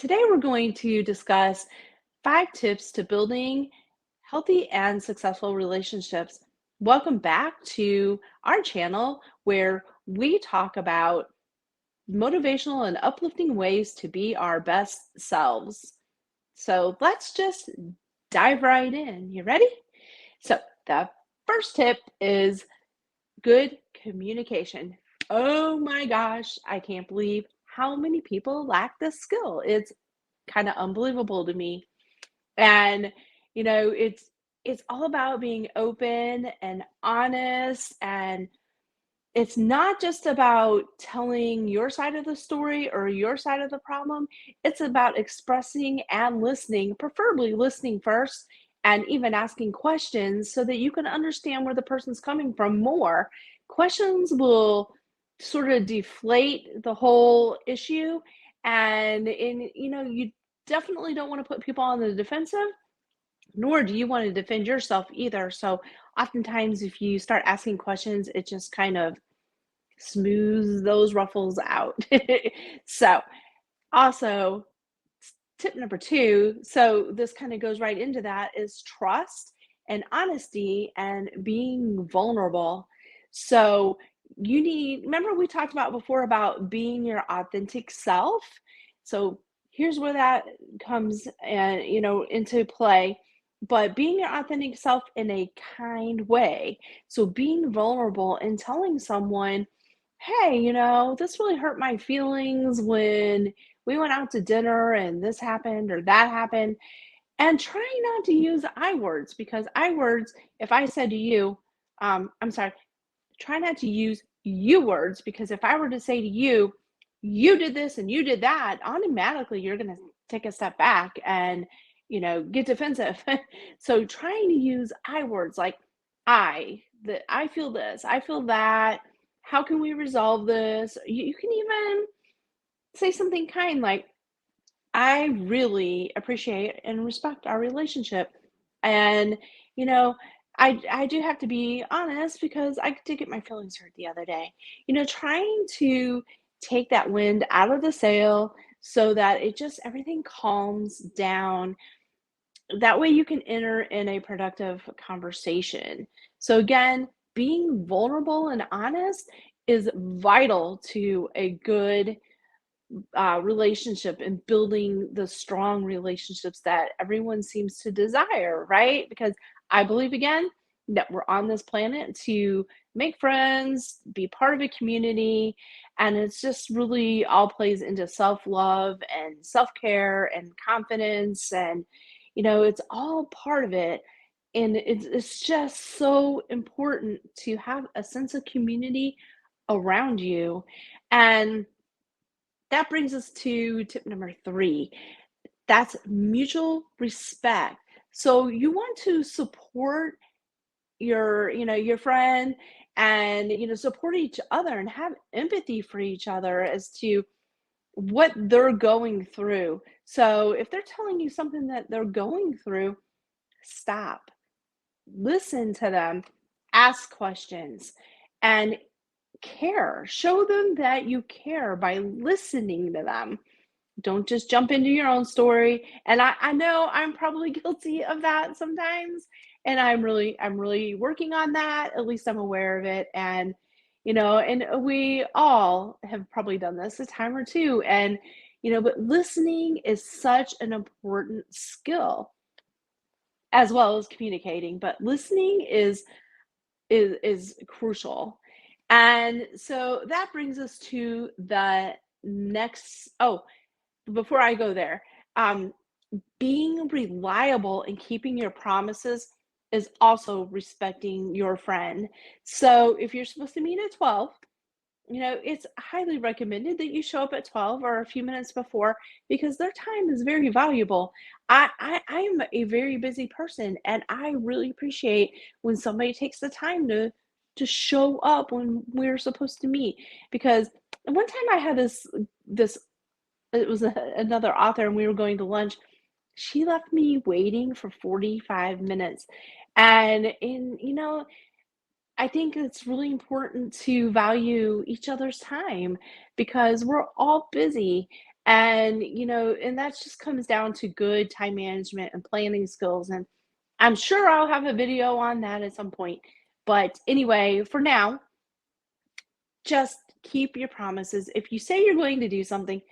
Today, we're going to discuss 5 tips to building healthy and successful relationships. Welcome back to our channel where we talk about motivational and uplifting ways to be our best selves. So, let's just dive right in. You ready? So, the first tip is good communication. Oh my gosh, I can't believe how many people lack this skill. It's kind of unbelievable to me. And it's all about being open and honest, and it's not just about telling your side of the story or your side of the problem. It's about expressing and listening, preferably listening first and even asking questions so that you can understand where the person's coming from more. Questions will sort of deflate the whole issue, and you definitely don't want to put people on the defensive, nor do you want to defend yourself either. So oftentimes if you start asking questions, it just kind of smooths those ruffles out. So, also, tip number 2, so this kind of goes right into that, is trust and honesty and being vulnerable. So, remember we talked about before about being your authentic self? So, here's where that comes and into play. But being your authentic self in a kind way. So being vulnerable and telling someone, hey, this really hurt my feelings when we went out to dinner and this happened or that happened. And trying not to use I words, because I words, if I said to you, I'm sorry, try not to use you words, because if I were to say to you, you did this and you did that, automatically you're going to take a step back and, get defensive. So trying to use I words like that I feel this, I feel that. How can we resolve this? You can even say something kind like, I really appreciate and respect our relationship. And, you know, I do have to be honest because I did get my feelings hurt the other day. Trying to take that wind out of the sail so that it just everything calms down. That way you can enter in a productive conversation. So again, being vulnerable and honest is vital to a good relationship and building the strong relationships that everyone seems to desire, right? Because I believe, again, that we're on this planet to make friends, be part of a community, and it's just really all plays into self love and self care and confidence. And, it's all part of it. And it's just so important to have a sense of community around you. And that brings us to tip number 3. That's mutual respect. So you want to support your friend, and support each other and have empathy for each other as to what they're going through. So if they're telling you something that they're going through, stop, listen to them, ask questions, and care. Show them that you care by listening to them. Don't just jump into your own story. And I know I'm probably guilty of that sometimes. And I'm really working on that. At least I'm aware of it. And we all have probably done this a time or two. But listening is such an important skill, as well as communicating. But listening is crucial. And so that brings us to the next. Oh, before I go there, um, being reliable and keeping your promises is also respecting your friend. So if you're supposed to meet at 12, it's highly recommended that you show up at 12 or a few minutes before, because their time is very valuable. I am a very busy person, and I really appreciate when somebody takes the time to show up when we're supposed to meet. Because one time I had this it was another author, and we were going to lunch. She left me waiting for 45 minutes. And I think it's really important to value each other's time, because we're all busy. And, and that just comes down to good time management and planning skills. And I'm sure I'll have a video on that at some point. But anyway, for now, just keep your promises. If you say you're going to do something,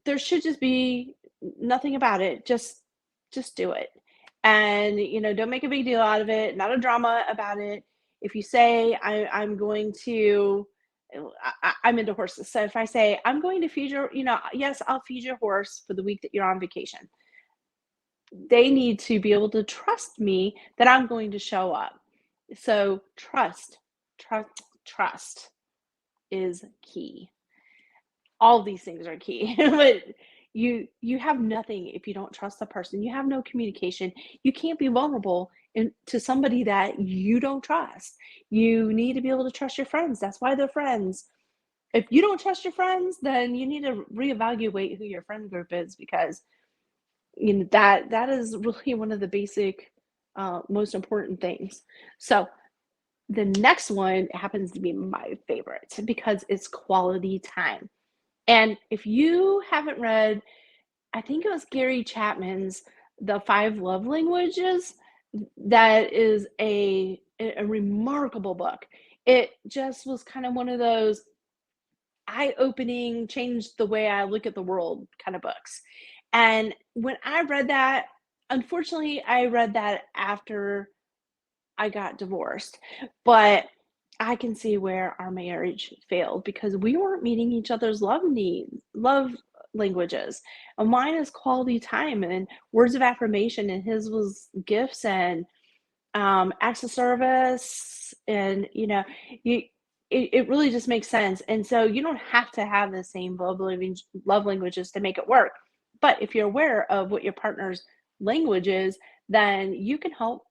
there should just be nothing about it. Just do it. And, don't make a big deal out of it, not a drama about it. If you say I'm going to I'm into horses. So if I say I'm going to feed your, yes, I'll feed your horse for the week that you're on vacation. They need to be able to trust me that I'm going to show up. So trust is key. All of these things are key, but you have nothing if you don't trust the person. You have no communication. You can't be vulnerable to somebody that you don't trust. You need to be able to trust your friends. That's why they're friends. If you don't trust your friends, then you need to reevaluate who your friend group is, because that is really one of the basic most important things. So the next one happens to be my favorite because it's quality time. And if you haven't read, I think it was Gary Chapman's The Five Love Languages, that is a remarkable book. It just was kind of one of those eye-opening, changed the way I look at the world kind of books. And when I read that, unfortunately, I read that after I got divorced, but I can see where our marriage failed because we weren't meeting each other's love languages. And mine is quality time and words of affirmation, and his was gifts and acts of service. And you it really just makes sense. And so you don't have to have the same love languages to make it work. But if you're aware of what your partner's language is, then you can help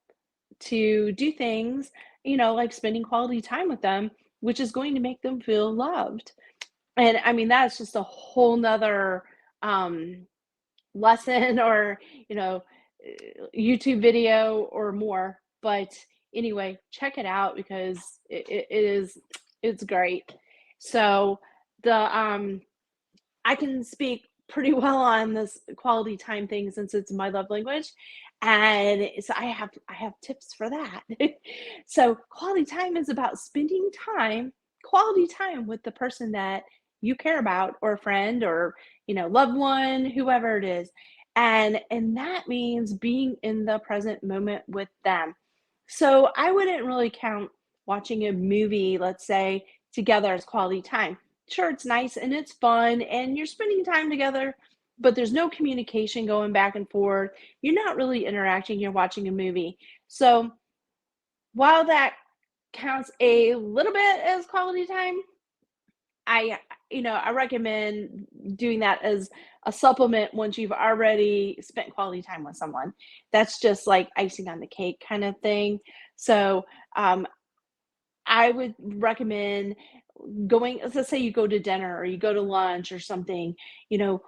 to do things, like spending quality time with them, which is going to make them feel loved. And I mean, that's just a whole nother lesson or, YouTube video or more. But anyway, check it out because it's great. So the I can speak pretty well on this quality time thing since it's my love language. And so I have tips for that. So quality time is about spending quality time with the person that you care about, or a friend, or loved one, whoever it is. And that means being in the present moment with them. So I wouldn't really count watching a movie, let's say, together as quality time. Sure, it's nice and it's fun and you're spending time together, but there's no communication going back and forth. You're not really interacting, you're watching a movie. So while that counts a little bit as quality time, I I recommend doing that as a supplement once you've already spent quality time with someone. That's just like icing on the cake kind of thing. So um, I would recommend going, let's say you go to dinner or you go to lunch or something, you know,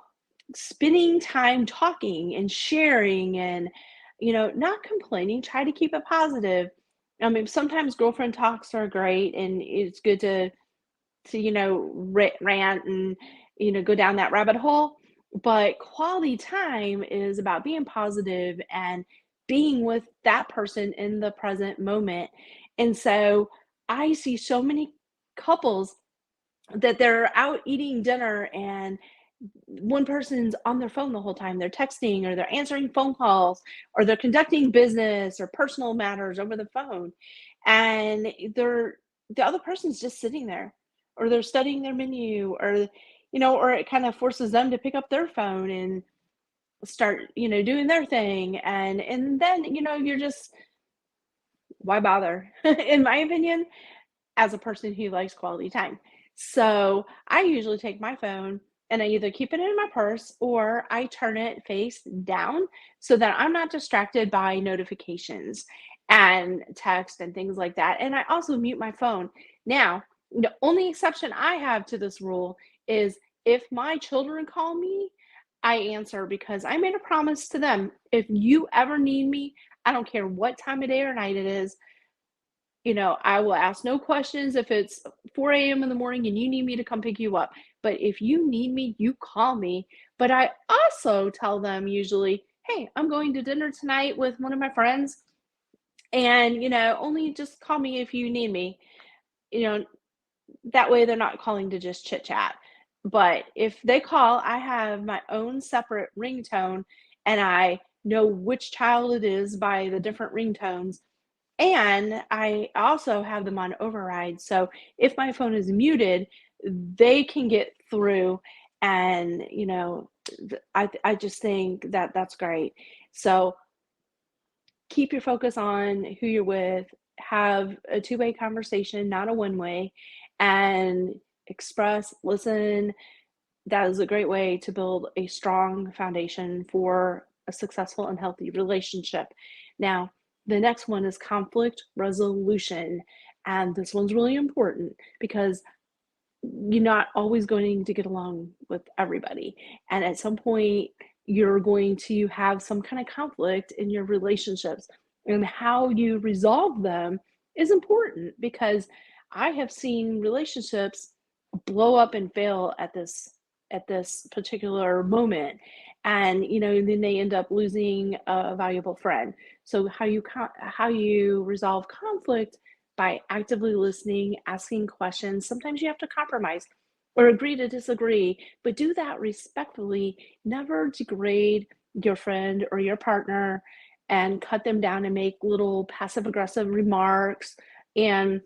spending time talking and sharing and, not complaining, try to keep it positive. I mean, sometimes girlfriend talks are great and it's good to rant and go down that rabbit hole, but quality time is about being positive and being with that person in the present moment. And so I see so many couples that they're out eating dinner and one person's on their phone the whole time. They're texting or they're answering phone calls or they're conducting business or personal matters over the phone. And the other person's just sitting there or they're studying their menu or or it kind of forces them to pick up their phone and start, doing their thing. And then, you're just, why bother? In my opinion, as a person who likes quality time. So I usually take my phone and I either keep it in my purse or I turn it face down so that I'm not distracted by notifications and text and things like that. And I also mute my phone. Now, the only exception I have to this rule is if my children call me, I answer because I made a promise to them. If you ever need me, I don't care what time of day or night it is, I will ask no questions if it's 4 a.m. in the morning and you need me to come pick you up. But if you need me, you call me. But I also tell them usually, hey, I'm going to dinner tonight with one of my friends. And, only just call me if you need me. You know, that way they're not calling to just chit chat. But if they call, I have my own separate ringtone and I know which child it is by the different ringtones. And I also have them on override. So if my phone is muted, they can get through. And, I just think that that's great. So keep your focus on who you're with, have a two-way conversation, not a one-way, and express, listen. That is a great way to build a strong foundation for a successful and healthy relationship. Now, the next one is conflict resolution. And this one's really important because you're not always going to get along with everybody. And at some point, you're going to have some kind of conflict in your relationships. And how you resolve them is important because I have seen relationships blow up and fail at this particular moment. And then they end up losing a valuable friend. So how you resolve conflict by actively listening, asking questions. Sometimes you have to compromise or agree to disagree, but do that respectfully. Never degrade your friend or your partner and cut them down and make little passive aggressive remarks. And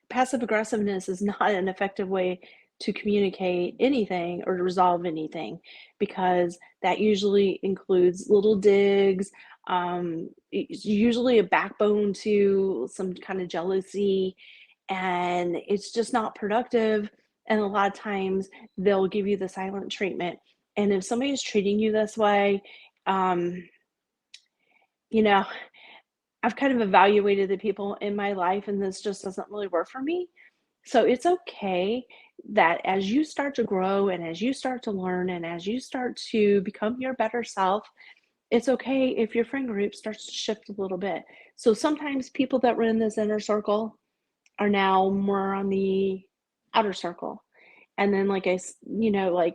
passive aggressiveness is not an effective way to communicate anything or to resolve anything because that usually includes little digs. It's usually a backbone to some kind of jealousy, and it's just not productive. And a lot of times they'll give you the silent treatment. And if somebody is treating you this way, um, you know, I've kind of evaluated the people in my life, and this just doesn't really work for me. So it's okay that as you start to grow and as you start to learn and as you start to become your better self, it's okay if your friend group starts to shift a little bit. So sometimes people that were in this inner circle are now more on the outer circle. And then, like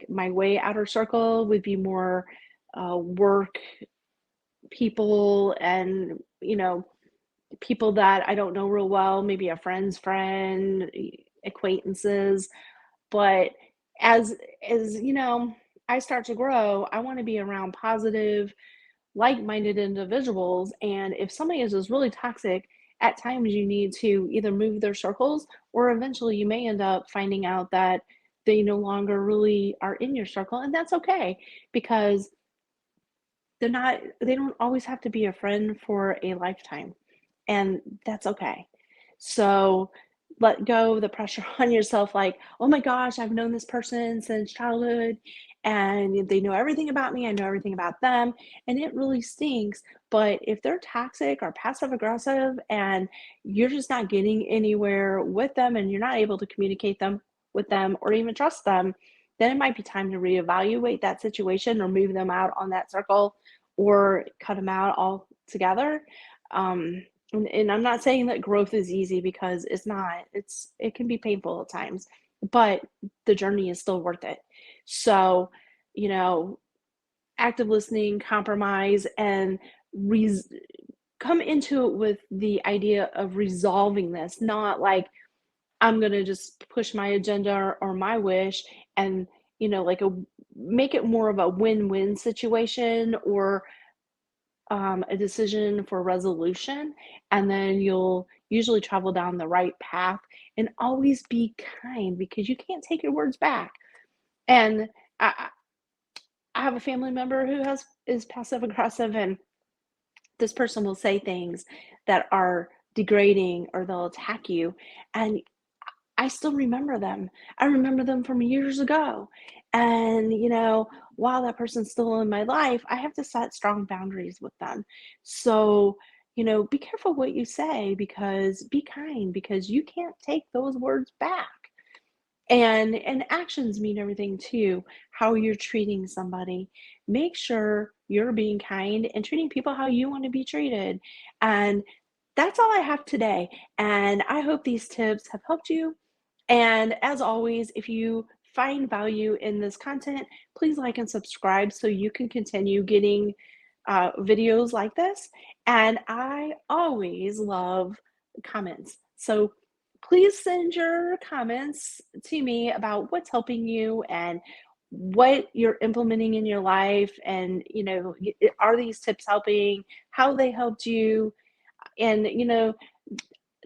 my way outer circle would be more work people and, people that I don't know real well, maybe a friend's friend, acquaintances. But as I start to grow, I want to be around positive, like-minded individuals. And if somebody is just really toxic, at times you need to either move their circles or eventually you may end up finding out that they no longer really are in your circle. And that's okay because they don't always have to be a friend for a lifetime. And that's okay. So let go of the pressure on yourself, like, oh my gosh, I've known this person since childhood and they know everything about me. I know everything about them. And it really stinks. But if they're toxic or passive aggressive and you're just not getting anywhere with them and you're not able to communicate them with them or even trust them, then it might be time to reevaluate that situation or move them out on that circle or cut them out altogether. And I'm not saying that growth is easy because it's not. It can be painful at times, but the journey is still worth it. So, you know, active listening, compromise, and res- come into it with the idea of resolving this, not like I'm gonna just push my agenda or my wish and like make it more of a win-win situation or a decision for resolution, and then you'll usually travel down the right path. And always be kind because you can't take your words back. And I have a family member who is passive aggressive, and this person will say things that are degrading or they'll attack you, and I still remember them. I remember them from years ago. And, while that person's still in my life, I have to set strong boundaries with them. So, be careful what you say because be kind because you can't take those words back. And actions mean everything too. How you're treating somebody. Make sure you're being kind and treating people how you want to be treated. And that's all I have today. And I hope these tips have helped you. And as always, if you find value in this content, please like and subscribe so you can continue getting videos like this. And I always love comments. So please send your comments to me about what's helping you and what you're implementing in your life. And, are these tips helping? How they helped you? And,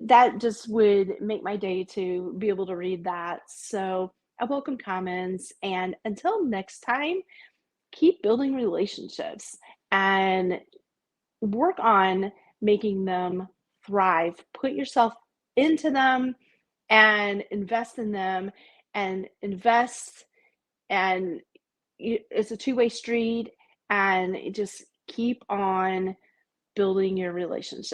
that just would make my day to be able to read that. So I welcome comments. And until next time, keep building relationships and work on making them thrive. Put yourself into them and invest in them and invest. And it's a two-way street. And just keep on building your relationships.